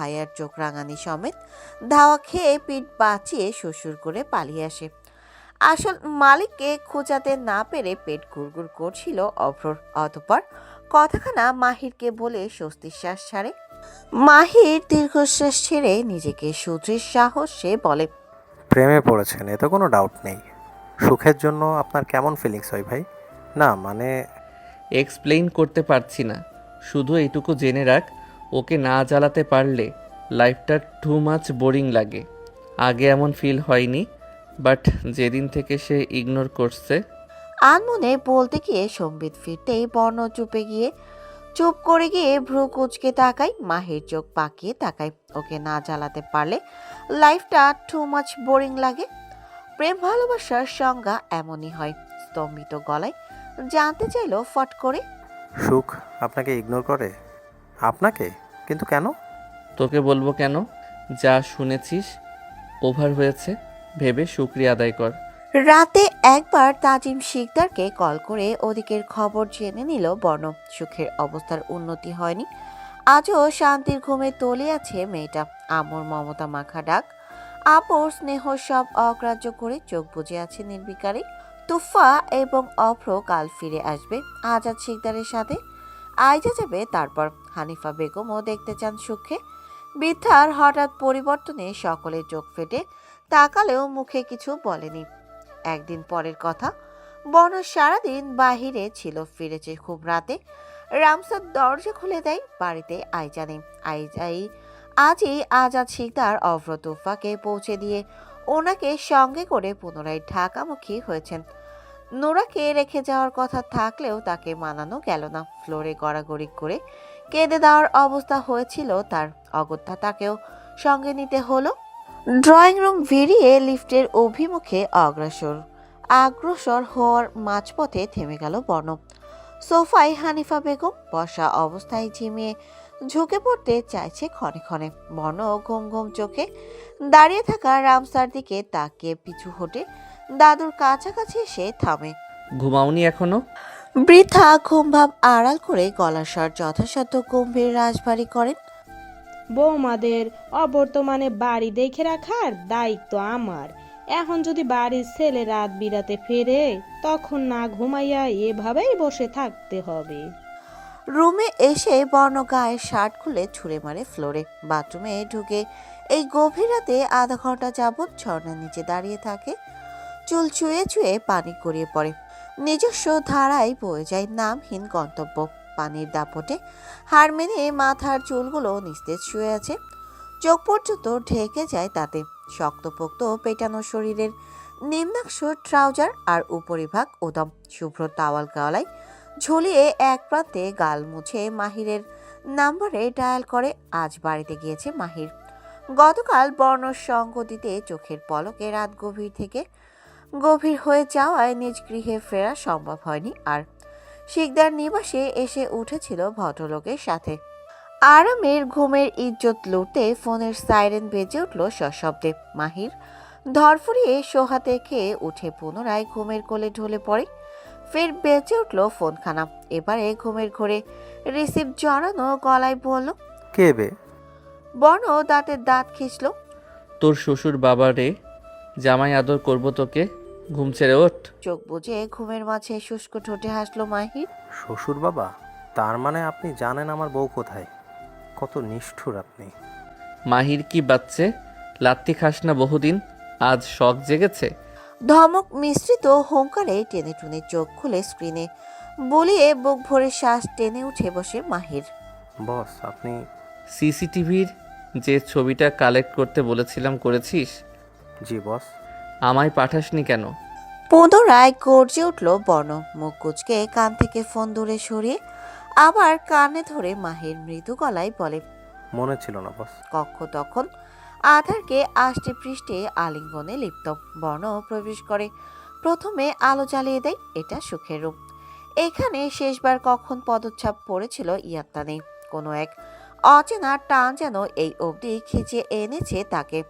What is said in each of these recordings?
ভাইয়ার চোখ রাঙানি সমেত ধাওয়া খেয়ে পিঠ বাঁচিয়ে শ্বশুর করে পালিয়ে আসে। আসল মালিককে খোঁজাতে না পেরে পেট গুড়গুড় করছিল অভ্রর। অতঃপর কথাখানা মাহিরকে বলে স্বস্তির শ্বাস ছাড়ে। মাহির দীর্ঘশ্বাস ছেড়ে নিজেকে শুধরির সাহসে বলে, প্রেমে পড়েছেন, এতে কোনো ডাউট নেই। সুখের জন্য আপনার কেমন ফিলিংস হয় ভাই? না মানে এক্সপ্লেইন করতে পারছি না, শুধু এইটুকু জেনে রাখ, ওকে না জ্বালাতে পারলে লাইফটা টু মাচ বোরিং লাগে। আগে এমন ফিল হয়নি, বাট যেদিন থেকে সে ইগনোর করছে। আনমনে বলতে গিয়ে সম্বিত ফিরতেই বর্ণ চুপ করে গিয়ে ভ্রু কুচকে তাকায়। মাহির চোখ পাকিয়ে তাকায়। ওকে না জ্বালাতে পারলে লাইফটা টু মাচ বোরিং লাগে। প্রেম ভালোবাসার সংজ্ঞা এমনই হয়। স্তম্ভিত গলায় জানতে চাইলো ফট করে, সুখ আপনাকে ইগনোর করে? আপনাকে? কিন্তু কেন? তোকে বলবো কেন? যা শুনেছিস ওভার হয়েছে ভেবে শুকরিয়া আদায় কর। রাতে একবার তাজিম শিকদারকে কল করে ওদিকের খবর জেনে নিল বর্ণ। সুখের অবস্থার উন্নতি হয়নি। আজও শান্তির ঘুমে তলে আছে মেয়েটা। আমর মমতা মাখা ডাক, আপর স্নেহ সব অগ্রাহ্য করে চোখ বুজে আছে নির্বিকারে। তুফা এবং অভ্র কাল ফিরে আসবে আজাদ শিকদারের সাথে। আইজা যাবে তারপর। হানিফা বেগমও দেখতে চান সুখে। বৃদ্ধার হঠাৎ পরিবর্তনে সকলে চোখ ফেটে তাকালেও মুখে কিছু বলেনি। একদিন পরের কথা, বর্ণ সারাদিন বাহিরে ছিল, ফিরেছে খুব রাতে। রামসাদ দরজা খুলে দেয়। বাড়িতে আইজা নেই। আজই আজাদ শিকদার অভ্র তুফাকে পৌঁছে দিয়ে ওনাকে সঙ্গে করে পুনরায় ঢাকামুখী হয়েছেন। নোরাকে রেখে যাওয়ার কথা থাকলেও তাকে মানানো গেল না। ফ্লোরে গড়াগড়ি করে কেঁদে দেওয়ার অবস্থা হয়েছিল তার। অগত্যা তাকেও সঙ্গে নিতে হলো। ড্রয়িং রুম ভিড়িয়ে লিফটের অভিমুখে অগ্রসর হওয়ার মাঝপথে থেমে গেল বর্ণ। সোফায় হানিফা বেগম বসা অবস্থায় ঝিমিয়ে ঝুঁকে পড়তে চাইছে ক্ষণে ক্ষণে। বর্ণ ঘুম ঘুম চোখে দাঁড়িয়ে থাকা রামসার দিকে তাকিয়ে পিছু হটে দাদুর কাছাকাছি এসে থামে। ঘুমাওনি এখনো? বৃদ্ধা ঘুমভাব আড়াল করে গলার স্বর যথাসাধ্য গম্ভীর রাজবাড়ি করেন। বৌমাদের অবর্তমানে বাড়ি দেখে রাখার দায়িত্ব আমার। এখন যদি বাড়ির ছেলে রাত বিরাতে ফেরে, তখন না ঘুমাইয়া এভাবেই বসে থাকতে হবে। রুমে এসে বর্ণ গায়ের শার্ট খুলে ছুঁড়ে মারে ফ্লোরে। বাথরুমে ঢুকে এই গভীর রাতে আধা ঘন্টা যাবৎ ঝর্ণার নিচে দাঁড়িয়ে থাকে। চুল চুয়ে চুয়ে পানি গড়িয়ে পড়ে। নিজস্ব ধারায় বয়ে যায় নামহীন গন্তব্য। পানির দাপটে হাড় মেনে মাথার চুলগুলো নিস্তেজ শুয়ে আছে। চোখ পর্যন্ত ঢেকে যায় তাতে। শক্তপোক্ত পেটানো শরীরের নিম্নাংশ ট্রাউজার আর উপরিভাগ উদম। শুভ্র টাওয়াল গলায় ঝুলিয়ে এক প্রান্তে গাল মুছে মাহিরের নাম্বারে ডায়াল করে। আজ বাড়িতে গিয়েছে মাহির। গতকাল বর্ণর সঙ্গ দিতে চোখের পলকে রাত গভীর হয়ে যাওয়ায় নিজ গৃহে ফেরা সম্ভব হয়নি আর। শিকদার নিবাসে এসে উঠেছিল ভদ্রলোকের সাথে। আরামের ঘুমের ইজ্জত লুটতে ফোনের সাইরেন বেজে উঠল সশব্দে। মাহির ধরফরিয়ে সোহাতে খেয়ে উঠে পুনরায় ঘুমের কোলে ঢলে পড়ে। ফের বেজে উঠল ফোনখানা। এবারে ঘুমের ঘোরে রিসিভ জড়ানো গলায় বলল, কে বে? বর্ণ দাঁতের দাঁত খিঁচল। তোর শ্বশুর বাবা রে, জামাই আদর করবো তোকে, ঘুম ছেড়ে ওঠ। চোখ বুজে ঘুমের মাঝে শুষ্ক ঠোঁটে হাসলো মাহির। শ্বশুর বাবা? তার মানে আপনি জানেন আমার বউ কোথায়? কত নিষ্ঠুর আপনি! মাহির কি বাচ্চে, লাত্তি খাস না বহুদিন, আজ শখ জেগেছে? ধমক মিশ্রিত হুঙ্কারে টেনে টুনে চোখ খুলে স্ক্রিনে বলিয়ে বুক ভরে শ্বাস টেনে উঠে বসে মাহির। বস আপনি? সিসিটিভির যে ছবিটা কালেক্ট করতে বলেছিলাম করেছিস? জি বস। আমায় পাঠাসনি কেন? পুনরায় গর্জে উঠল বর্ণ। মুখ কুচকে কান থেকে ফোন দূরে সরিয়ে আবার কানে ধরে মাহির মৃদু গলায় বলে, মনে ছিল না বস। কক্ষ তখন আধারকে আষ্টে পৃষ্ঠে আলিঙ্গনে লিপ্ত। বর্ণ প্রবেশ করে প্রথমে আলো জ্বালিয়ে দেয়। এটা সুখের রূপ। এখানে শেষবার কখন পদচ্ছাপ পড়েছিল ইয়াত্তা নেই। কোনো এক অচেনা টান যেন এই অবধি খিচিয়ে এনেছে তাকে।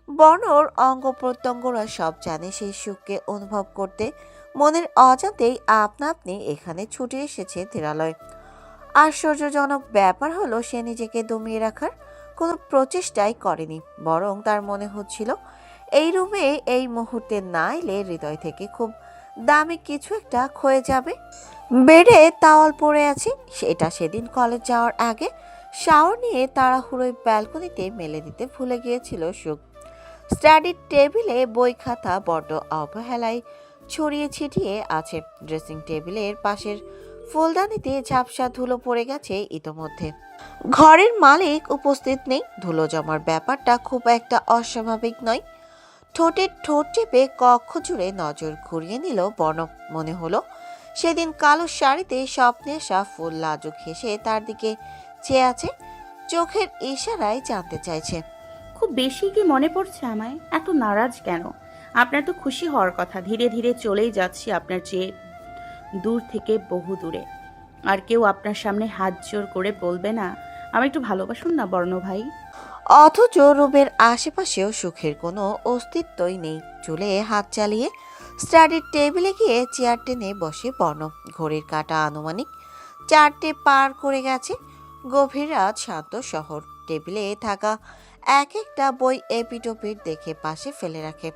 বর্ণর অঙ্গ প্রত্যঙ্গরা সব জানে সেই সুখকে অনুভব করতে। মনের অজান্তেই আপনা আপনি এখানে ছুটে এসেছে ধীরালয়। আশ্চর্যজনক ব্যাপার হলো সে নিজেকে দমিয়ে রাখার কোনো প্রচেষ্টাই করেনি, বরং তার মনে হচ্ছিল এই রুমে এই মুহূর্তে না এলে হৃদয় থেকে খুব দামি কিছু একটা ক্ষয়ে যাবে। বেডে তাওয়াল পড়ে আছে, সেটা সেদিন কলেজ যাওয়ার আগে শাওয়ার নিয়ে তাড়াহুড়োয় ব্যালকনিতে মেলে দিতে ভুলে গিয়েছিল সুখ। স্টাডি টেবিলে বই খাতা বড্ড অবহেলায় ছড়িয়ে ছিটিয়ে আছে। ড্রেসিং টেবিলের পাশের ফুলদানিতে ঝাপসা ধুলো পড়ে গেছে ইতোমধ্যে। ঘরের মালিক উপস্থিত নেই, ধুলো জমার ব্যাপারটা খুব একটা অস্বাভাবিক নয়। ঠোঁটে ঠোঁট চেপে কক্ষ জুড়ে নজর ঘুরিয়ে নিল বর্ণ। মনে হলো সেদিন কালো শাড়িতে স্বপ্নে আসা ফুল লাজুক হেসে তার দিকে চেয়ে আছে, চোখের ইশারায় জানতে চাইছে। খুব বেশি কি মনে পড়ছে আমায়? এত নারাজ কেন? আপনার তো খুশি হওয়ার কথা। ধীরে ধীরে চলেই যাচ্ছি আপনার চেয়ে দূর থেকে বহু দূরে। আর কেউ আপনার সামনে হাত জোর করে বলবে না আমি একটু ভালোবাসুন না বর্ণ ভাই? অথচ রুমের আশেপাশেও সুখের কোনো অস্তিত্বই নেই। চুলে হাত চালিয়ে স্টাডি টেবিলে গিয়ে চেয়ার টেনে বসে বর্ণ। ঘড়ির কাঁটা আনুমানিক 4টে পার করে গেছে। গভীর রাত, শান্ত শহর। টেবিলে থাকা এক একটা বই এপিটোপিট দেখে পাশে ফেলে রাখে।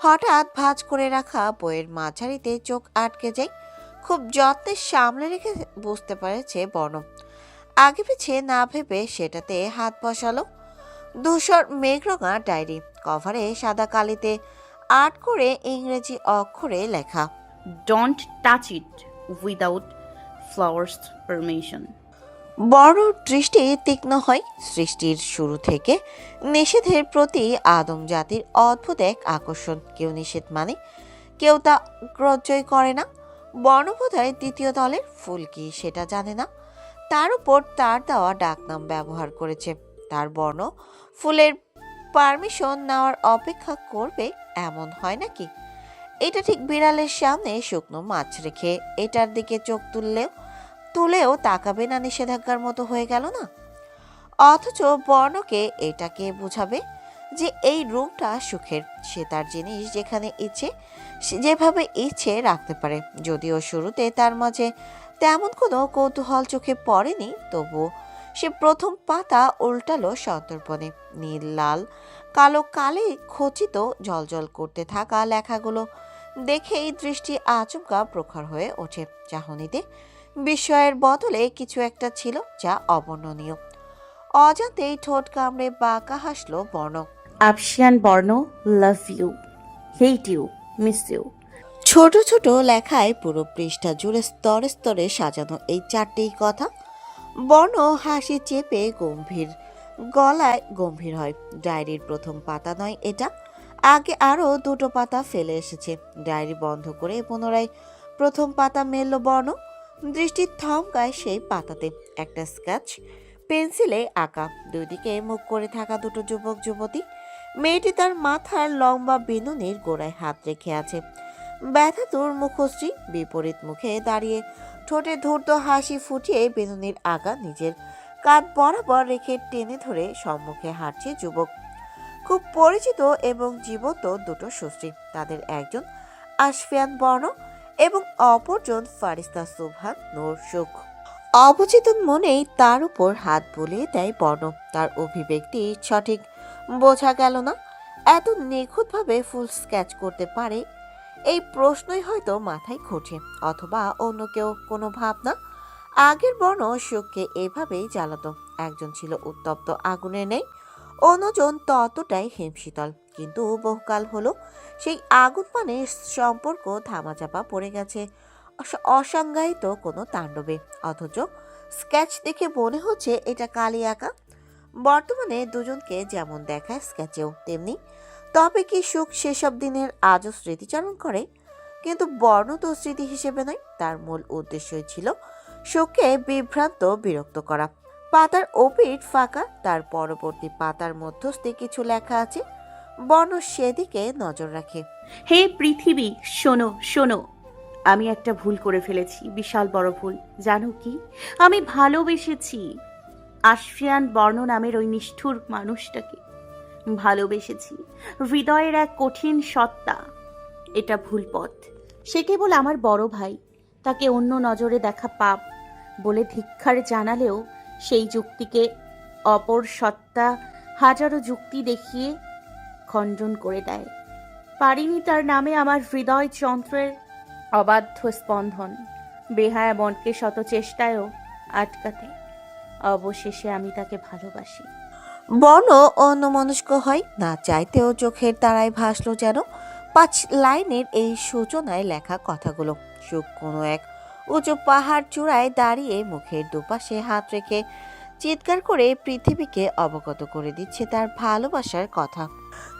হঠাৎ ভাঁজ করে রাখা বইয়ের মাঝারিতে চোখ আটকে যায়। খুব যত্নে সামলে রেখে বুঝতে পেরেছে বর্ণ। আগে পিছে না ভেবে সেটাতে হাত বসালো। ধূসর মেঘরঙা ডায়েরি, কভারে সাদা কালিতে আর্ট করে ইংরেজি অক্ষরে লেখা, don't touch it without flowers permission. বড় দৃষ্টি তীক্ষ্ণ হয়। সৃষ্টির শুরু থেকে নিষেধের প্রতি আদম জাতির অদ্ভুত এক আকর্ষণ। কেউ নিষেধ মানে, কেউ তা গ্রাহ্যই করে না। বর্ণবোধয় দ্বিতীয় দলের, ফুল কি সেটা জানে না। তার উপর তার দেওয়া ডাকনাম ব্যবহার করেছে। তার বর্ণ ফুলের পারমিশন নেওয়ার অপেক্ষা করবে এমন হয় নাকি? এটা ঠিক বিড়ালের সামনে শুকনো মাছ রেখে এটার দিকে চোখ তুলেও তাকাবে না নিষেধাজ্ঞার মতো হয়ে গেল না? অথচ বর্ণকে এটাকে বোঝাবে যে এই রুমটা সুখের। সে তার জিনিস যেখানে ইচ্ছে যেভাবে ইচ্ছে রাখতে পারে। যদিও শুরুতে তার মাঝে তেমন কোনো কৌতূহল চোখে পড়েনি, তবুও সে প্রথম পাতা উল্টালো সন্তর্পণে। নীল, লাল, কালো কালে খচিত জ্বলজ্বল করতে থাকা লেখাগুলো দেখেই দৃষ্টি আচমকা প্রখর হয়ে ওঠে। চাহনিতে বিস্ময়ের বদলে কিছু একটা ছিল যা অবর্ণনীয়। অজান্তেই ঠোঁট কামড়ে বাঁকা হাসলো বর্ণ। আফশিয়ান বর্ণ, love you, hate you, miss you. ছোট ছোট লেখায় পুরো পৃষ্ঠা জুড়ে স্তরে স্তরে সাজানো এই 4টেই কথা। বর্ণ হাসি চেপে গলায় গম্ভীর হয়। ডায়েরির প্রথম পাতা নয় এটা, আগে আরো 2টো পাতা ফেলে এসেছে। ডায়েরি বন্ধ করে পুনরায় প্রথম পাতা মেলল বর্ণ। দৃষ্টি থমকায় সেই পাতাতে। একটা স্কেচ পেন্সিলে আঁকা, দুই দিকে মুখ করে থাকা 2টো যুবক যুবতী। মেয়েটি তার মাথার লম্বা বিনুনির গোড়ায় হাত রেখে আছে। ব্যথাতুর মুখশ্রী, বিপরীত মুখে দাঁড়িয়ে ঠোঁটে ধূর্ত হাসি ফুটিয়ে বিনুনির আগা নিজের কাঁধ বরাবর রেখে টেনে ধরে সম্মুখে হাঁটছে যুবক। খুব পরিচিত এবং জীবন্ত 2টো সুশ্রী। তাদের একজন আশফিয়ান বর্ণ এবং অপরজন ফারিস্তা সুবহান নূর সুখ। অবচেতন মনেই তার উপর হাত বুলিয়ে দেয় বর্ণ। তার অভিব্যক্তি সঠিক বোঝা গেল না। এত নিখুঁতভাবে ফুল স্কেচ করতে পারে এই প্রশ্নই হয়তো মাথায় ঘুরছে, অথবা অন্য কেউ কোনো ভাবনা। আগের বর্ণ সুখকে এভাবেই জ্বালাতো। একজন ছিল উত্তপ্ত আগুনের নেই, অন্যজন ততটাই হিমশীতল। কিন্তু বহুকাল হলো সেই আগুন মানে সম্পর্ক ধামাচাপা পড়ে গেছে অসংজ্ঞায়িত কোনো তাণ্ডবে। অথচ স্কেচ দেখে মনে হচ্ছে এটা কালি আঁকা। বর্তমানে দুজনকে যেমন দেখায় স্কেচেও তেমনি। তবে কি সুখ সেসব দিনের আজও স্মৃতিচারণ করে? কিন্তু বর্ণ তো স্মৃতি হিসেবে নয়, তার মূল উদ্দেশ্যই ছিল সুখকে বিভ্রান্ত বিরক্ত করা। পাতার ওপিঠ ফাঁকা, তার পরবর্তী পাতার মধ্যস্থে কিছু লেখা আছে। বর্ণ সেদিকে নজর রাখে। হে পৃথিবী, শোনো শোনো, আমি একটা ভুল করে ফেলেছি, বিশাল বড় ভুল। জানো কি? আমি ভালোবেসেছি আশফিয়ান বর্ণ নামের ওই নিষ্ঠুর মানুষটাকে। ভালোবেসেছি হৃদয়ের এক কঠিন সত্তা। এটা ভুল পথ। সে কেবল আমার বড় ভাই। তাকে অন্য নজরে দেখা পাপ বলে ধিক্কার জানালেও সেই যুক্তিকে অপর সত্তা হাজারো যুক্তি দেখিয়ে খণ্ডন করে দেয়। পারিনি তার নামে আমার হৃদয় যন্ত্রের অবাধ্য স্পন্দন, বেহায়া মনকে শত চেষ্টায়ও আটকাতে। অবশেষে আমি তাকে ভালোবাসি। বর্ণ অন্যমনস্ক হয়, না চাইতেও চোখের তারায় ভাসলো যেন 5 লাইনের এই সূচনায় লেখা কথাগুলো। সুখ কোনো এক উঁচু পাহাড় চূড়ায় দাঁড়িয়ে মুখের দুপাশে হাত রেখে চিৎকার করে পৃথিবীকে অবগত করে দিচ্ছে তার ভালোবাসার কথা।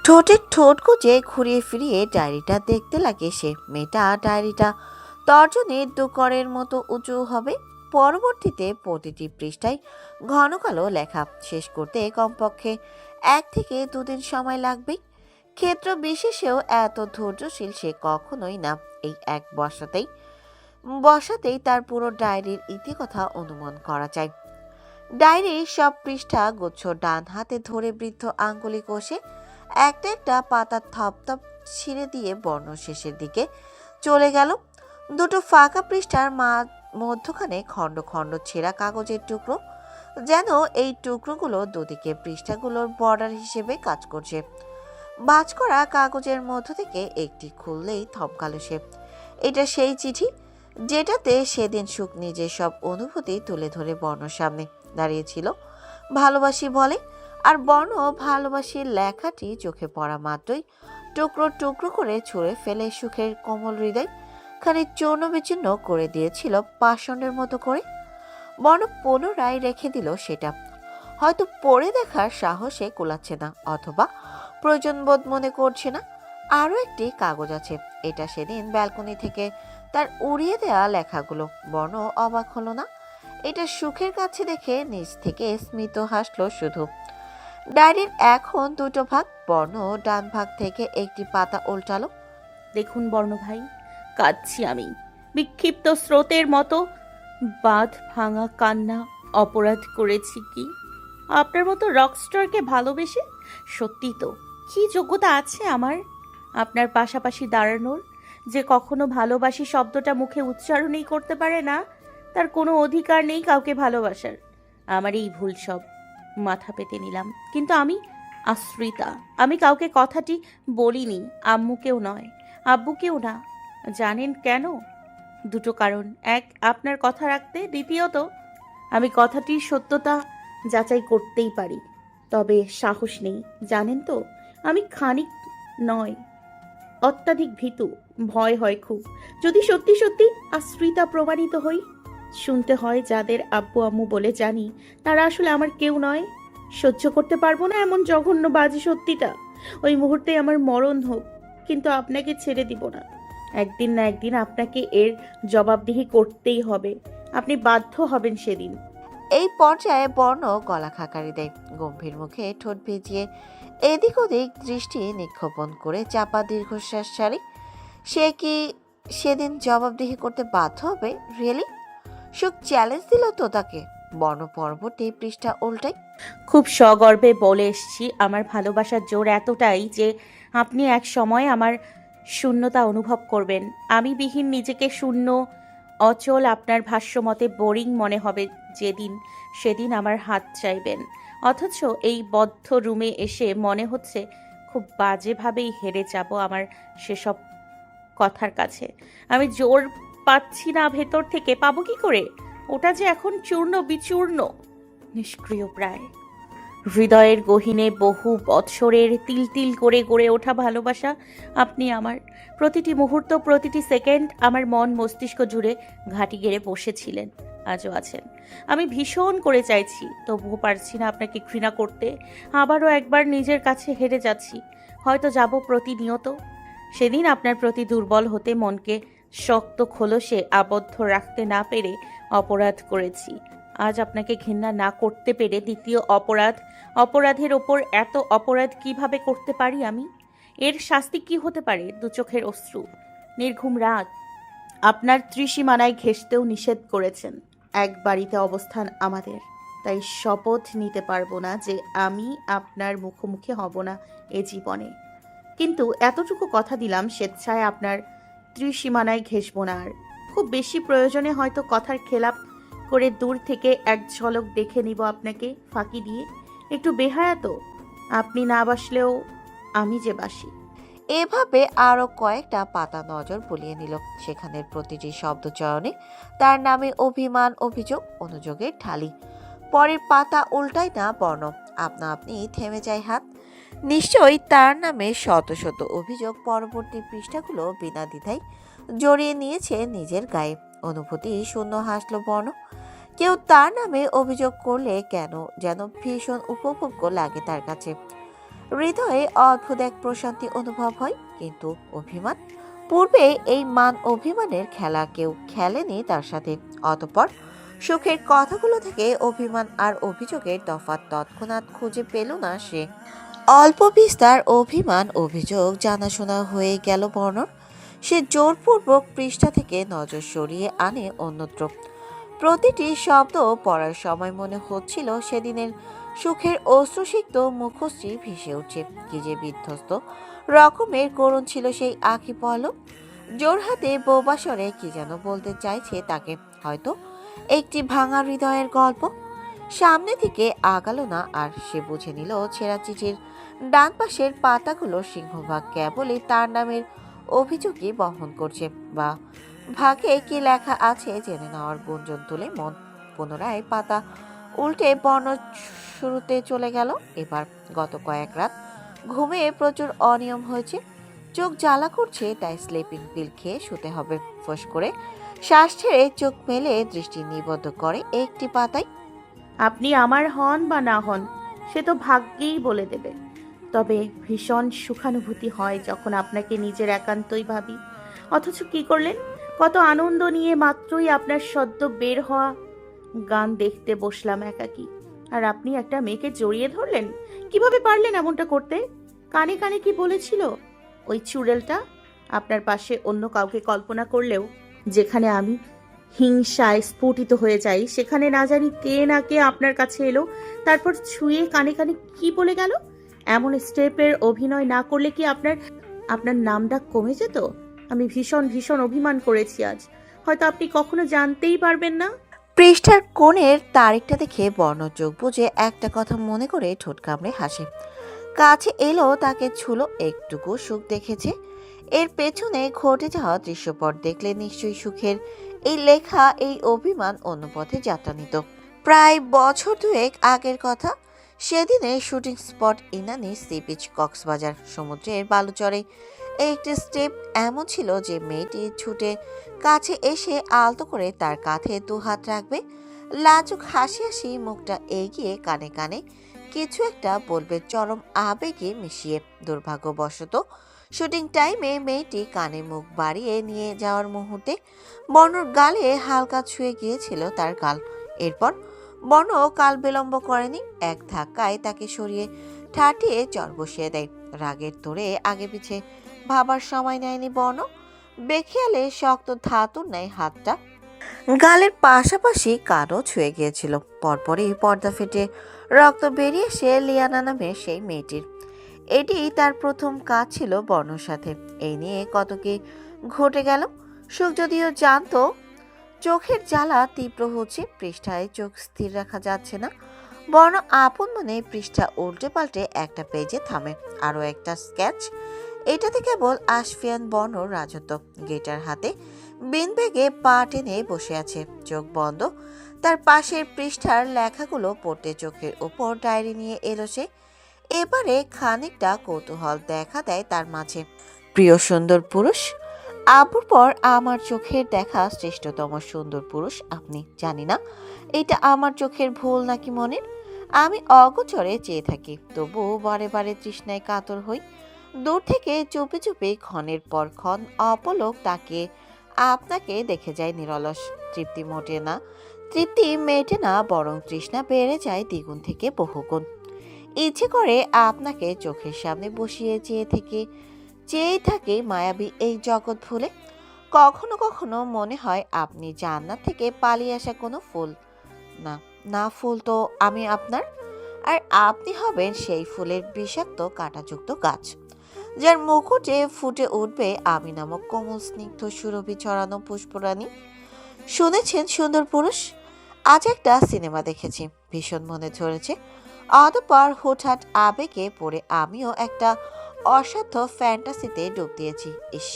ঠোঁটে ঠোঁট গুজে ঘুরিয়ে ফিরিয়ে ডায়েরিটা দেখতে লাগে সে। মেয়েটা ডায়েরিটা তর্জনী দুকরের মতো উঁচু হবে। পরবর্তীতে প্রতিটি পৃষ্ঠায় ঘন কালো লেখা। শেষ করতে কমপক্ষে 1 থেকে 2 দিন সময় লাগবে। ক্ষেত্র বিশেষেও এত ধৈর্যশীল সে কখনোই না। এই এক বসাতেই তার পুরো ডায়েরির ইতিকথা অনুমান করা যায়। ডায়েরির সব পৃষ্ঠা গুচ্ছ ডান হাতে ধরে বৃদ্ধ আঙ্গুলি কষে একটা একটা পাতা থপথপ ছিঁড়ে দিয়ে বর্ণ শেষের দিকে চলে গেল। দুটো ফাঁকা পৃষ্ঠার মধ্যখানে খণ্ড খণ্ড ছেঁড়া কাগজের টুকরো, যেন এই টুকরোগুলো দুদিকে পৃষ্ঠাগুলোর বর্ডার হিসেবে কাজ করছে। ভাঁজ করা কাগজের মধ্য থেকে একটি খুললেই থমকালো সে। এটা সেই চিঠি যেটাতে সেদিন সুখ নিজের সব অনুভূতি তুলে ধরে বর্ণর সামনে দাঁড়িয়েছিল। ভালোবাসি বলে, আর বর্ণ ভালোবাসি লেখাটি চোখে পড়া মাত্রই টুকরো টুকরো করে ছুঁড়ে ফেলে সুখের কোমল হৃদয় খানিক চূর্ণ বিচূর্ণ করে দিয়েছিল পাষণ্ডের মতো করে। বর্ণ পুনরায় রেখে দিল সেটা। হয়তো পড়ে দেখার সাহসে কুলাচ্ছে না, অথবা প্রয়োজন বোধ মনে করছে না। আরও একটি কাগজ আছে। এটা সেদিন ব্যালকনি থেকে তার উড়িয়ে দেওয়া লেখাগুলো। বর্ণ অবাক হলো না। এটা সুখের কাছে দেখে নিজ থেকে স্মিত হাসলো শুধু। ডায়েরির এখন 2টো ভাগ। বর্ণ ডান ভাগ থেকে একটি পাতা উল্টালো। দেখুন বর্ণ ভাই, কাঁদছি আমি বিক্ষিপ্ত স্রোতের মতো। বাঁধ ভাঙা কান্না। অপরাধ করেছি কি আপনার মতো রকস্টারকে ভালোবেসে? সত্যি তো, কি যোগ্যতা আছে আমার আপনার পাশাপাশি দাঁড়ানোর? যে কখনো ভালোবাসি শব্দটা মুখে উচ্চারণই করতে পারে না, তার কোনো অধিকার নেই কাউকে ভালোবাসার। আমার এই ভুল সব মাথা পেতে নিলাম, কিন্তু আমি আশ্রিতা। আমি কাউকে কথাটি বলিনি, আম্মুকেও নয়, আব্বুকেও না। জানেন কেন? 2টো কারণ। 1, আপনার কথা রাখতে। দ্বিতীয়ত, আমি কথাটির সত্যতা যাচাই করতেই পারি, তবে সাহস নেই। জানেন তো, আমি খানিক নয়, অত্যাধিক ভীতু। ভয় হয় খুব, যদি সত্যি সত্যি আশ্রিতা প্রমাণিত হই। শুনতে হয় যাদের আব্বু আম্মু বলে জানি, তারা আসলে আমার কেউ নয়। সহ্য করতে পারবো না এমন জঘন্য বাজে সত্যিটা। ওই মুহূর্তে আমার মরণ হোক, কিন্তু আপনাকে ছেড়ে দিব না। একদিন না একদিন আপনাকে এর জবাবদিহি করতেই হবে। আপনি বাধ্য হবেন সেদিন। এই পর্যায়ে বর্ণ গলা খাকারি দেয়। গম্ভীর মুখে ঠোঁট ভিজিয়ে এদিক ওদিক দৃষ্টি নিক্ষেপণ করে চাপা দীর্ঘশ্বাস ছাড়ে। সে কি সেদিন জবাবদিহি করতে বাধ্য হবে? রিয়েলি? সুখ চ্যালেঞ্জ দিল তো তাকে। বর্ণ পরবর্তী পৃষ্ঠা উল্টাই। খুব সগর্বে বলে এসছি, আমার ভালোবাসার জোর এতটাই যে আপনি এক সময় আমার শূন্যতা অনুভব করবেন। আমি বিহীন নিজেকে শূন্য, অচল, আপনার ভাষ্যমতে বোরিং মনে হবে যেদিন, সেদিন আমার হাত চাইবেন। অথচ এই বদ্ধ রুমে এসে মনে হচ্ছে খুব বাজেভাবেই হেরে যাব আমার সেসব কথার কাছে। আমি জোর পাচ্ছি না ভেতর থেকে। পাবো কি করে? ওটা যে এখন চূর্ণ বিচূর্ণ, নিষ্ক্রিয় প্রায়। হৃদয়ের গহীনে বহু বৎসরের তিল তিল করে গড়ে ওঠা ভালোবাসা আপনি আমার। প্রতিটি মুহূর্ত, প্রতিটি সেকেন্ড আমার মন মস্তিষ্ক জুড়ে ঘাঁটি গেড়ে বসেছিলেন, আজও আছেন। আমি ভীষণ করে চাইছি, তবুও পারছি না আপনাকে ঘৃণা করতে। আবারও একবার নিজের কাছে হেরে যাচ্ছি, হয়তো যাব প্রতিনিয়ত। সেদিন আপনার প্রতি দুর্বল হতে মনকে শক্ত খোলসে আবদ্ধ রাখতে না পেরে অপরাধ করেছি। আজ আপনাকে ঘৃণা না করতে পেরে দ্বিতীয় অপরাধ। অপরাধের ওপর এত অপরাধ কিভাবে করতে পারি আমি? এর শাস্তি কি হতে পারে? 2 চোখের অশ্রু, নির্ঘুম রাত। আপনার ত্রিসীমানায় ঘেঁষতেও নিষেধ করেছেন। এক বাড়িতে অবস্থান আমাদের, তাই শপথ নিতে পারবো না যে আমি আপনার মুখোমুখি হব না এ জীবনে। কিন্তু এতটুকু কথা দিলাম, স্বেচ্ছায় আপনার ত্রিসীমানায় ঘেঁষব না আর। খুব বেশি প্রয়োজনে হয়তো কথার খেলাপ করে দূর থেকে এক ঝলক দেখে নিব আপনাকে ফাঁকি দিয়ে। একটু বেহায়া তো, আপনি না বাসলেও আমি যে বাসি। এভাবে আরো কয়েকটা পাতা নজর বুলিয়ে নিল। সেখানের প্রতিটি শব্দচয়নে তার নামে অভিমান, অভিযোগ, অনুযোগের ঢালি। পরের পাতা উল্টায় না বর্ণ, আপনা আপনি থেমে যায় হাত। নিশ্চয়ই তার নামে শত শত অভিযোগ পরবর্তী পৃষ্ঠাগুলো বিনা দ্বিধায় জড়িয়ে নিয়েছে নিজের গায়ে। অনুভূতি শূন্য হাসল বর্ণ। কেউ তার নামে অভিযোগ করলে কেন যেন ভীষণ উপভোগ্য লাগে তার কাছে। হৃদয়ে অদ্ভুত এক প্রশান্তি অনুভব হয়। কিন্তু অভিমান, পূর্বে এই মান অভিমানের খেলা কেউ খেলেনি তার সাথে। অতঃপর সুখের কথাগুলো থেকে অভিমান আর অভিযোগের তফাৎ তৎক্ষণাৎ খুঁজে পেল না সে। অল্প বিস্তার অভিমান অভিযোগ জানাশোনা হয়ে গেল বর্ণর। সে জোরপূর্বক পৃষ্ঠা থেকে নজর সরিয়ে আনে অন্যত্র। প্রতিটি শব্দ পড়ার সময় মনে হচ্ছিল সেদিনের সুখের অশ্রুসিক্ত মুখশ্রী ভেসে উঠছে। কি যে বিধ্বস্ত রকমের করুণ ছিল সেই আঁখি পলক। জোর হাতে বোবাসরে কি যেন বলতে চাইছে তাকে, হয়তো একটি ভাঙা হৃদয়ের গল্প। সামনে থেকে আগালো না আর। সে বুঝে নিল ছেঁড়া চিঠির ডান পাশের পাতাগুলো সিংহভাগ কেবলই তার নামের অভিযোগই বহন করছে, বা ভাগে কি লেখা আছে জেনে নেওয়ার গুঞ্জন তুলে মন পুনরায় পাতা উল্টে বর্ণ শুরুতে চলে গেল। এবার গত কয়েক রাত ঘুমে প্রচুর অনিয়ম হয়েছে, চোখ জ্বালা করছে, তাই স্লিপিং পিল খেয়ে শুতে হবে। ফোঁস করে শ্বাস ছেড়ে চোখ মেলে দৃষ্টি নিবদ্ধ করে একটি পাতায়। আপনি আমার হন বা না হন সে তো ভাগ্যেই বলে দেবে, তবে ভীষণ সুখানুভূতি হয় যখন আপনাকে নিজের একান্তই ভাবি। অথচ কি করলেন? কত আনন্দ নিয়ে মাত্রই আপনার সদ্য বের হওয়া গান দেখতে বসলাম একাকী, আর আপনি একটা মেয়েকে জড়িয়ে ধরলেন। কিভাবে পারলেন এমনটা করতে? কানে কানে কি বলেছিল ওই চুড়েলটা? আপনার পাশে অন্য কাউকে কল্পনা করলেও যেখানে আমি হিংসায় স্ফুটিত হয়ে যাই, সেখানে না জানি কে না কে আপনার কাছে এলো, তারপর ছুঁয়ে কানে কানে কি বলে গেল। এমন স্টেপের অভিনয় না করলে কি আপনার আপনার নামটা কমে যেত? আমি ভীষণ ভীষণ অভিমান করেছি আজ, হয়তো আপনি কখনো জানতেই পারবেন না। পৃষ্ঠার কোণের তারিখটা দেখে বর্ণ চোখ বুঝে একটা কথা মনে করে ঠোঁট কামড়ে হাসে। কাছে এলো, তাকে ছুলো, একটুকু সুখ দেখেছে। এর পেছনে ঘটে যাওয়া দৃশ্যপট দেখলে নিশ্চয়ই সুখের এই লেখা এই অভিমান অন্য পথে যাত্রা নিত। প্রায় বছর দুয়েক আগের কথা। সেদিনে shooting spot Inani sea beach, Cox's Bazar. সমুদ্রের বালুচরে একটি স্টেপ এমন ছিল যে মেয়েটি ছুটে কাছে এসে আলতো করে তার কাঁধে দু হাত রাখবে, লাজুক হাসি হাসি মুখটা এগিয়ে কানে কানে কিছু একটা বলবে চরম আবেগে মিশিয়ে। দুর্ভাগ্যবশত শুটিং টাইমে মেয়েটি কানে মুখ বাড়িয়ে নিয়ে যাওয়ার মুহূর্তে বর্ণর গালে হালকা ছুঁয়ে গিয়েছিল তার গাল। এরপর বর্ণ কাল বিলম্ব করেনি, এক ধাক্কায় তাকে সরিয়ে ঠাটিয়ে চর বসিয়ে দেয়। রাগের তোড়ে আগে পিছে ভাবার সময় নেয়নি বর্ণ। বেখেয়ালে শক্ত ধাতুর ন্যায় হাতটা গালের পাশাপাশি কানও ছুঁয়ে গিয়েছিল। পরপরই পর্দা ফেটে রক্ত বেরিয়ে এসে লিয়ানা নামে সেই মেয়েটির। এটি তার প্রথম কাজ ছিল বর্ণর সাথে। এই নিয়ে কত কি ঘটে গেল সুখ যদিও জানতো। চোখের জ্বালা তীব্র হচ্ছে, পৃষ্ঠায় চোখ স্থির রাখা যাচ্ছে না। বর্ণ আপন মনে পৃষ্ঠা উল্টে পাল্টে একটা পেজে থামে। আরো একটা স্কেচ। এটাতে কেবল আশফিয়ান বর্ণর রাজত্ব। গিটার হাতে বিন বেগে পা টেনে বসে আছে, চোখ বন্ধ। তার পাশের পৃষ্ঠার লেখাগুলো পড়তে চোখের উপর ডায়েরি নিয়ে এলো সে। এবারে খানিকটা কৌতূহল দেখা দেয় তার মাঝে। প্রিয় সুন্দর পুরুষ, আব্বুর পর আমার চোখের দেখা শ্রেষ্ঠতম সুন্দর পুরুষ আপনি। জানি না এটা আমার চোখের ভুল নাকি মনের। আমি অগোচরে চেয়ে থাকি, তবু বারে বারে তৃষ্ণায় কাতর হই। দূর থেকে চুপি চুপি ক্ষণের পর ক্ষণ অপলক তাকে আপনাকে দেখে যায় নিরলস। তৃপ্তি মোটে না, তৃপ্তি মেটে না, বরং তৃষ্ণা বেড়ে যায় দ্বিগুণ থেকে বহুগুণ। ইচ্ছে করে আপনাকে চোখের সামনে বসিয়ে চেয়ে থাকে মায়াবী এই জগৎ ভুলে। কখনো কখনো মনে হয় আপনি জান্নাত থেকে পালিয়ে আসা কোনো ফুল। না না, ফুল তো আমি আপনার, আর আপনি হবেন সেই ফুলের বিষাক্ত কাঁটাযুক্ত গাছ, যার মুকুটে ফুটে উঠবে আমি নামক কোমল স্নিগ্ধ সুরভি ছড়ানো পুষ্পরানী। শুনেছেন সুন্দর পুরুষ, আজ একটা সিনেমা দেখেছি, ভীষণ মনে ধরেছে। অতঃপর হুটহাট আবেগে পড়ে আমিও একটা অসাধ্য ফ্যান্টাসিতে ডুব দিয়েছি। ইস,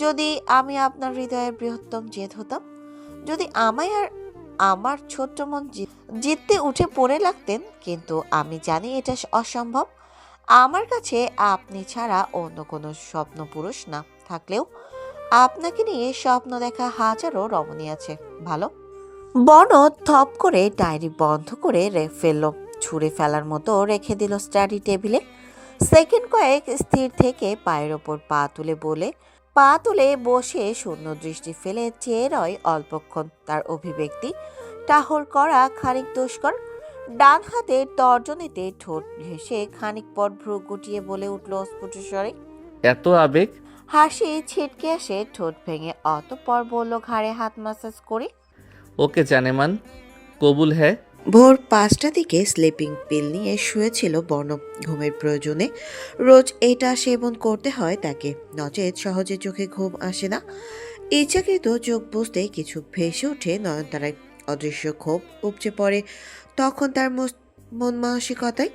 যদি আমি আপনার হৃদয়ের বৃহত্তম জেদ হতাম, যদি আমায় আর আমার ছোট্ট মন জিততে উঠে পড়ে লাগতেন। কিন্তু আমি জানি এটা অসম্ভব। আমার কাছে আপনি ছাড়া অন্য কোনো স্বপ্ন পুরুষ না থাকলেও আপনাকে নিয়ে স্বপ্ন দেখা হাজারো রমণী আছে। ভালো। বন থপ করে ডায়েরি বন্ধ করে ফেললো, ছুঁড়ে ফেলার মতো রেখে দিল স্টাডি টেবিলে। সেকেন্ড কয়েক স্থির থেকে পায়ের ওপর পা তুলে বসে শূন্য দৃষ্টি ফেলে চেয়ে রয় অল্পক্ষণ। তার অভিব্যক্তি টাহর করা, খানিক দুষ্কর। ডান হাতে তর্জনীতে ঠোঁট ঘেঁষে খানিক পর ভ্রু গুটিয়ে বলে উঠল অস্ফুট স্বরে। এত আবেগ? হাসি ছিটকে আসে ঠোঁট ভেঙে, অতঃপর বলল ঘাড়ে হাত মাসাজ করে। ওকে জানেমান, কবুল হ্যাঁ। ভোর 5টা দিকে স্লিপিং পিল নিয়ে শুয়েছিল বর্ণ। ঘুমের প্রয়োজনে রোজ এটা সেবন করতে হয় তাকে, নচেত সহজে চোখে ঘুম আসে না। ইচ্ছাকৃত চোখ বুঝতে কিছু ভেসে ওঠে নয়নতারায়, অদৃশ্য ক্ষোভ উপচে পড়ে তখন তার মন মানসিকতায়,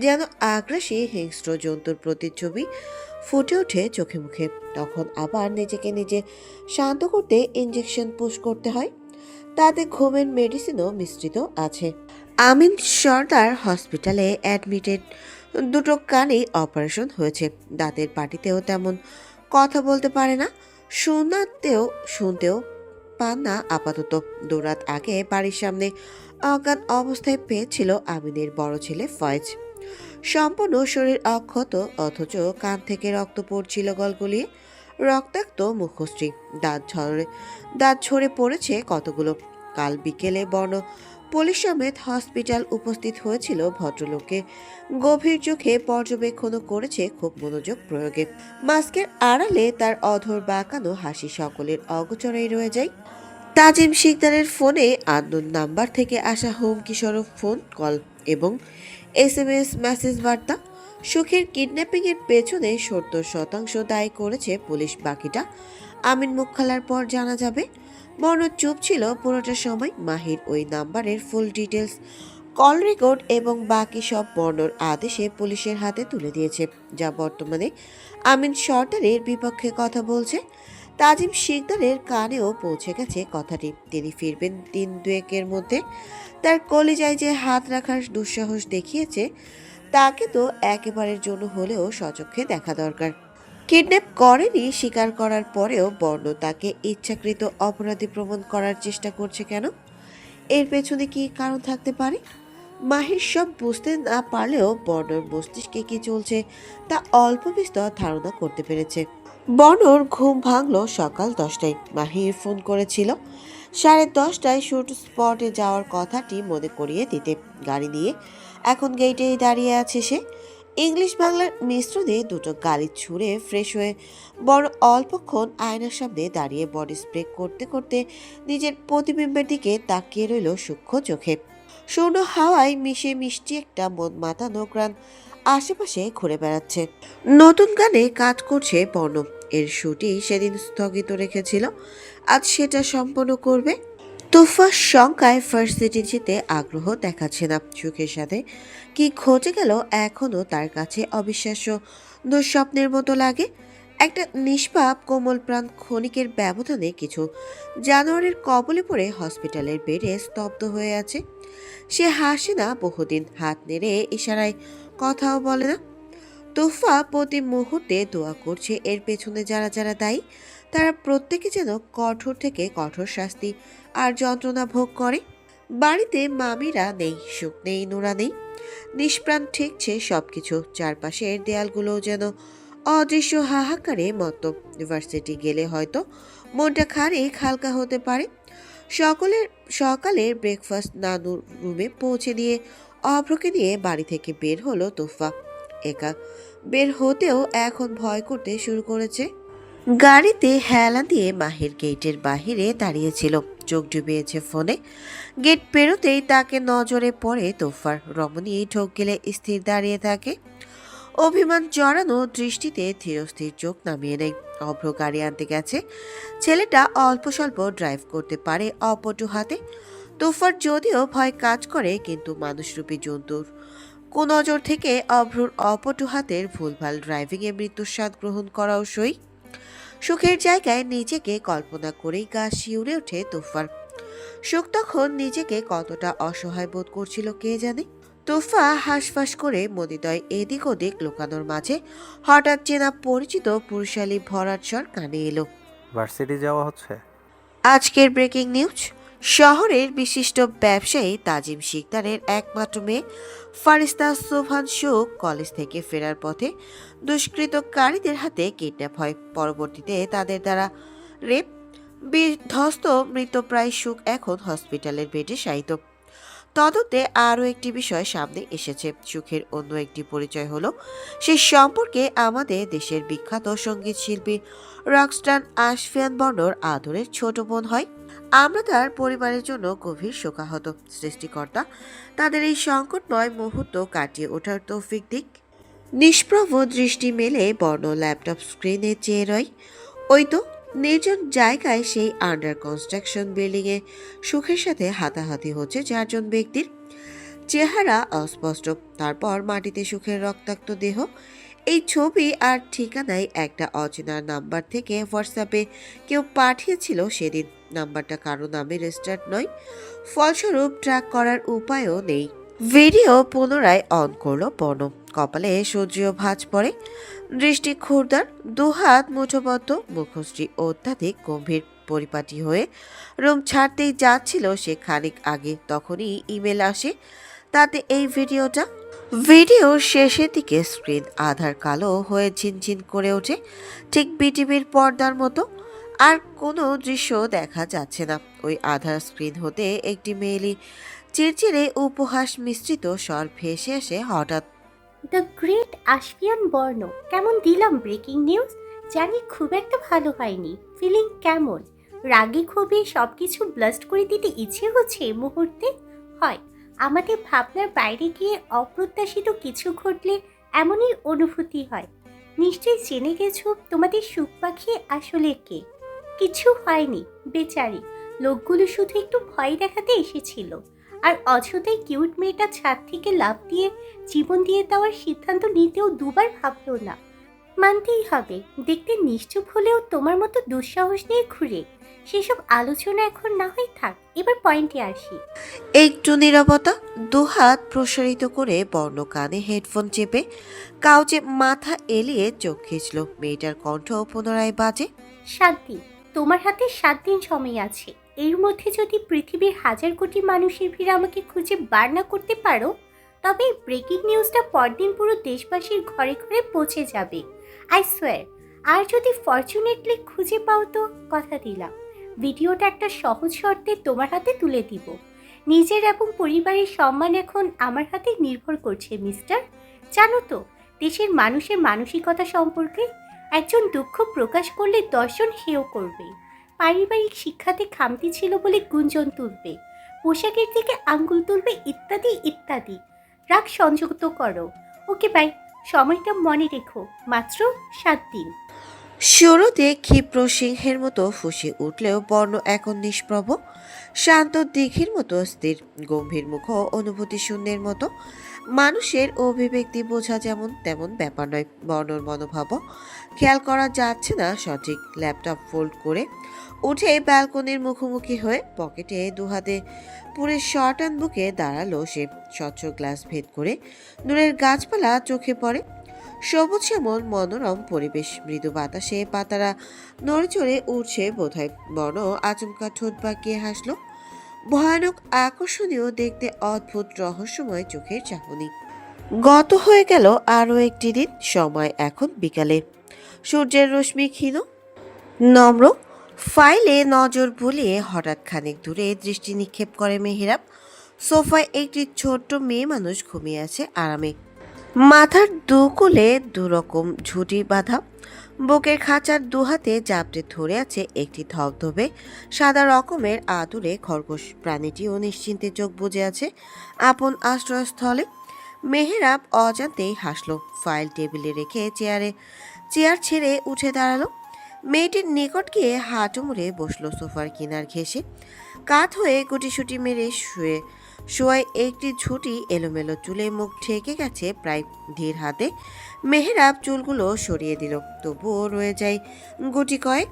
যেন আগ্রাসী হিংস্র জন্তুর প্রতিচ্ছবি ফুটে ওঠে চোখে মুখে। তখন আবার নিজেকে নিজে শান্ত করতে ইঞ্জেকশন পুশ করতে হয়। তাতে ঘুমের মেডিসিনও মিশ্রিত আছে। আমিন সর্দার হসপিটালে অ্যাডমিটেড, দুটো কানেই অপারেশন হয়েছে। দাঁতের পাটিতেও তেমন কথা বলতে পারে না, শুনতেও পান না আপাতত। দুরাত আগে বাড়ির সামনে অজ্ঞান অবস্থায় পেয়েছিল আমিনের বড় ছেলে ফয়েজ। সম্পূর্ণ শরীর অক্ষত, অথচ কান থেকে রক্ত পড়ছিল গলগলিয়ে, রক্তাক্ত মুখশ্রী, দাঁত ঝরে পড়েছে কতগুলো। কাল বিকেলে বর্ণ পুলিশ সমেত হসপিটাল উপস্থিত হয়েছিল। ভদ্রলোককে গভীর চোখে পর্যবেক্ষণও করেছে খুব মনোযোগ প্রয়োগে। মাস্কের আড়ালে তার অধর বাঁকানো হাসি সকলের অগোচরেই রয়ে যায়। তাজিম শিকদারের ফোনে আননোন নাম্বার থেকে আসা হুমকি স্বরূপ ফোন কল এবং SMS মেসেজ বার্তা। সুখের কিডন্যাপিংয়ের পেছনে 70% দায়ী করেছে পুলিশ, বাকিটা আমিন মুখ খালার পর জানা যাবে। বর্ণ চুপ ছিল পুরোটা সময়। মাহির ওই নাম্বারের ফুল ডিটেলস, কল রেকর্ড এবং বাকি সব বর্ণর আদেশে পুলিশের হাতে তুলে দিয়েছে, যা বর্তমানে আমিন সর্দারের বিপক্ষে কথা বলছে। তাজিম শিকদারের কানেও পৌঁছে গেছে কথাটি। তিনি ফিরবেন দিন দুয়েকের মধ্যে। তার কলিজায় যে হাত রাখার দুঃসাহস দেখিয়েছে, তাকে তো একেবারের জন্য হলেও সচক্ষে দেখা দরকার। কিডন্যাপ করেনি স্বীকার করার পরেও বর্ণ তাকে ইচ্ছাকৃত অপরাধী প্রমাণ করার চেষ্টা করছে কেন? এর পেছনে কি কারণ থাকতে পারে? মাহির সব বুঝতে না পারলেও বর্ণর মস্তিষ্কে কি চলছে তা অল্প বিস্তর ধারণা করতে পেরেছে। বর্ণর ঘুম ভাঙল সকাল 10টায়। মাহির ফোন করেছিল 10:30টায় শুট স্পটে যাওয়ার কথাটি মনে করিয়ে দিতে। গাড়ি নিয়ে এখন গেটেই দাঁড়িয়ে আছে সে। ইংলিশ বাংলার মিশ্রণে দুটো গালি ছুঁড়ে ফ্রেশ হয়ে বড় অল্পক্ষণ আয়নার সামনে দাঁড়িয়ে বডি স্প্রে করতে করতে নিজের প্রতিবিম্বের দিকে তাকিয়ে রইল সূক্ষ্ম চোখে। শূন্য হাওয়ায় মিশে মিষ্টি একটা মন মাতানো গ্রান আশেপাশে ঘুরে বেড়াচ্ছে। নতুন গানে কাজ করছে বর্ণ। এর শুটিং সেদিন স্থগিত রেখেছিল, আজ সেটা সম্পন্ন করবে। তোফার শঙ্কায় ভার্সিটি যেতে আগ্রহ দেখাচ্ছে না। সুখের সাথে কি ঘটে গেল এখনো তার কাছে অবিশ্বাস্য দুঃস্বপ্নের মতো লাগে। একটা নিষ্পাপ কোমল প্রাণ ক্ষণিকের ব্যবধানে কিছু জানোয়ারের কবলে পড়ে হসপিটালের বেডে স্তব্ধ হয়ে আছে। সে হাসে না বহুদিন, হাত নেড়ে ইশারায় কথাও বলে না। তোফা প্রতি মুহূর্তে দোয়া করছে এর পেছনে যারা যারা দায়ী, তারা প্রত্যেকে যেন কঠোর থেকে কঠোর শাস্তি আর যন্ত্রণা ভোগ করে। বাড়িতে মামিরা নেই, সুখ নেই, নোরা নেই। নিষ্প্রাণ ঠেকছে সবকিছু। চারপাশের দেয়ালগুলো যেন অদৃশ্য হাহাকারে মতো। ইউনিভার্সিটি গেলে হয়তো মনটা খানিক হালকা হতে পারে। সকালের ব্রেকফাস্ট নানুর রুমে পৌঁছে দিয়ে অভ্রকে নিয়ে বাড়ি থেকে বের হলো তোফা। একা বের হতেও এখন ভয় করতে শুরু করেছে। গাড়িতে হেলা দিয়ে মাহির গেটের বাহিরে দাঁড়িয়েছিল, চোখ ডুবিয়েছে ফোনে। গেট পেরোতেই তাকে নজরে পড়ে তোফার। রমণী ঢোক গেলে স্থির দাঁড়িয়ে থাকে, অভিমান জড়ানো দৃষ্টিতে ধীরস্থির চোখ নামিয়ে নেয়। অভ্র গাড়ি আনতে গেছে। ছেলেটা অল্প স্বল্প ড্রাইভ করতে পারে অপটু হাতে। তোফার যদিও ভয় কাজ করে, কিন্তু মানুষরূপী জন্তুর কুনজর থেকে অভ্রুর অপটু হাতের ভুলভাল ড্রাইভিংয়ে মৃত্যুর স্বাদ গ্রহণ করাও সই। সুখের জায়গায় নিজেকে কল্পনা করেই গা শিউরে ওঠে তোফার। সুখ তখন নিজেকে কতটা অসহায় বোধ করছিল কে জানে। তোফা হাঁসফাঁস করে মদিদয় এদিক ওদিক লুকানোর মাঝে হঠাৎ চেনা পরিচিত পুরুষালী ভরাট স্বর কানে এলো। ভার্সিটি যাওয়া হচ্ছে? আজকের ব্রেকিং নিউজ, শহরের বিশিষ্ট ব্যবসায়ী তাজিম শিকদারের একমাত্র মেয়ে ফারিস্তা সোভান সুখ কলেজ থেকে ফেরার পথে দুষ্কৃতকারীদের হাতে কিডন্যাপ হয়। পরবর্তীতে তাদের দ্বারা রেপ বিধ্বস্ত মৃতপ্রায় সুখ এখন হসপিটালের বেডে শায়িত। তদন্তে আরও একটি বিষয় সামনে এসেছে। সুখের অন্য একটি পরিচয় হলো সে সম্পর্কে আমাদের দেশের বিখ্যাত সঙ্গীত শিল্পী রকস্টার আশফিয়ান বর্ণর আদরের ছোট বোন হয়। আমরা তার পরিবারের জন্য গভীর শোকাহত। সৃষ্টিকর্তা তাদের এই সংকটময় মুহূর্ত কাটিয়ে ওঠার তৌফিক দিক। নিষ্প্রভ দৃষ্টি মেলে বর্ণ ল্যাপটপ স্ক্রিনে চেয়ে রয়। ওই তো নির্জন জায়গায় সেই আন্ডার কনস্ট্রাকশন বিল্ডিংয়ে সুখের সাথে হাতাহাতি হচ্ছে চারজন ব্যক্তির। চেহারা অস্পষ্ট, তারপর মাটিতে সুখের রক্তাক্ত দেহ। এই ছবি আর ঠিকানায় একটা অচেনা নাম্বার থেকে হোয়াটসঅ্যাপে কেউ পাঠিয়েছিল সেদিন। নাম্বারটা কারো নামে রেজিস্টার্ড নয়, ফলস্বরূপ ট্র্যাক করার উপায়ও নেই। ভিডিও পুনরায় অন করলো বর্ণ। কপালে সূর্যীয় ভাঁজ পড়ে, দৃষ্টি ক্ষুরদার, দুহাত মুঠোবদ্ধ, মুখশ্রী অত্যাধিক গম্ভীর। পরিপাটি হয়ে রুম ছাড়তেই যাচ্ছিল সে খানিক আগে, তখনই ইমেল আসে, তাতে এই ভিডিওটা। ভিডিওর শেষের দিকে স্ক্রিন আধার কালো হয়ে ঝিনঝিন করে ওঠে, ঠিক বিটিভির পর্দার মতো। আর কোনো দৃশ্য দেখা যাচ্ছে না। ওই আধার স্ক্রিন হতে একটি মেয়েলি চিরচিরে উপহাস মিশ্রিত স্বর ভেসে আসে হঠাৎ। দ্য গ্রেট আশফিয়ান বর্ণ, কেমন দিলাম ব্রেকিং নিউজ? জানি খুব একটা ভালো হয়নি। ফিলিং কেমন? রাগে ক্ষোভে সব কিছু ব্লাস্ট করে দিতে ইচ্ছে হচ্ছে এই মুহূর্তে? হয় আমাদের ভাবনার বাইরে গিয়ে অপ্রত্যাশিত কিছু ঘটলে এমনই অনুভূতি হয়। নিশ্চয়ই জেনে গেছো তোমাদের সুখ পাখি আসলে কে। কিছু হয়নি, বেচারি লোকগুলো শুধু একটু ভয় দেখাতে এসেছিল। আর অযথাই কিউট মেয়েটা ছাদ থেকে লাফ দিয়ে জীবন দিয়ে দেওয়ার সিদ্ধান্ত নিতেও দুবার ভাবলো না। মানতেই হবে, দেখতে নিশ্চুপ হলেও তোমার মতো দুঃসাহস নিয়ে ঘুরে। সেসব আলোচনা এখন না হয় থাক, এবার পয়েন্টে আসি। একটু নীরবতা, দুহাত প্রসারিত করে বর্ণ কানে হেডফোন চেপে কাউচে মাথা এলিয়ে চোখ খিঁচল। মেয়েটার কণ্ঠ পুনরায় বাজে। 7 দিন, তোমার হাতে 7 দিন সময় আছে। এর মধ্যে যদি পৃথিবীর হাজার কোটি মানুষের ভিড় আমাকে খুঁজে বার না করতে পারো, তবে এই ব্রেকিং নিউজটা পরদিন পুরো দেশবাসীর ঘরে ঘরে পৌঁছে যাবে। I swear. আর যদি ফরচুনেটলি খুঁজে পাও তো কথা দিলাম, ভিডিওটা একটা সহজ শর্তে তোমার হাতে তুলে দিব। নিজের এবং পরিবারের সম্মান এখন আমার হাতে নির্ভর করছে মিস্টার। জানো তো দেশের মানুষের মানসিকতা সম্পর্কে, একজন দুঃখ প্রকাশ করলে 10 জন হেয় করবে। পারিবারিক শিক্ষাতে খামতি ছিল বলে গুঞ্জন তুলবে, পোশাকের দিকে আঙ্গুল তুলবে, ইত্যাদি ইত্যাদি। রাগ সংযুক্ত করো। ওকে বাই, সময়টা মনে রেখো, মাত্র 7 দিন। শুরুতে ক্ষিপ্র সিংহের মতো ফুঁসে উঠলেও বর্ণ এখন নিষ্প্রভ, শান্ত দিঘির মতো স্থির, গম্ভীর মুখ অনুভূতি শূন্যের মতো। মানুষের অভিব্যক্তি বোঝা যেমন তেমন ব্যাপার নয়। বর্ণর মনোভাব খেয়াল করা যাচ্ছে না সঠিক। ল্যাপটপ ফোল্ড করে উঠে ব্যালকনির মুখোমুখি হয়ে পকেটে দুহাতে পুরে শর্ট অ্যান্ড বুকে দাঁড়ালো সে। স্বচ্ছ গ্লাস ভেদ করে দূরের গাছপালা চোখে পড়ে, সবুজ শ্যামল মনোরম পরিবেশ। মৃদু বাতাসে পাতারা নড়ে চড়ে উঠছে বোধহয়। বর্ণ আচমকা ঠোঁট বাঁকিয়ে হাসলো। ভয়ানক আকর্ষণীয় দেখতে, অদ্ভুত রহস্যময় চোখের চাহনি। গত হয়ে গেল আরও একটি দিন। সময় এখন বিকালে, সূর্যের রশ্মি ক্ষীণ নম্র। ফাইলে নজর বুলিয়ে হঠাৎ খানিক দূরে দৃষ্টি নিক্ষেপ করে মেহেরাব। সোফায় একটি ছোট্ট মেয়ে মানুষ ঘুমিয়ে আছে আরামে। মাথার দুকুলে দুরকম ঝুঁটি বাঁধা, বুকের খাঁচার দুহাতে জাপটে ধরে আছে একটি ধবধবে সাদা রকমের আদুরে খরগোশ। প্রাণীটিও নিশ্চিন্তে চোখ বুজে আছে আপন আশ্রয়স্থলে। মেহেরাব অজান্তেই হাসলো। ফাইল টেবিলে রেখে চেয়ার ছেড়ে উঠে দাঁড়ালো। মেয়েটির নিকট গিয়ে হাঁটু মুড়ে বসলো সোফার কিনার ঘেঁষে। কাত হয়ে গুটিসুটি মেরে শোয়ায় একটি ঝুঁটি এলোমেলো চুলে মুখ ঢেকে গেছে প্রায় ধীর হাতে। মেহেরাব চুলগুলো সরিয়ে দিল, তবুও রয়ে যায় গুটি কয়েক।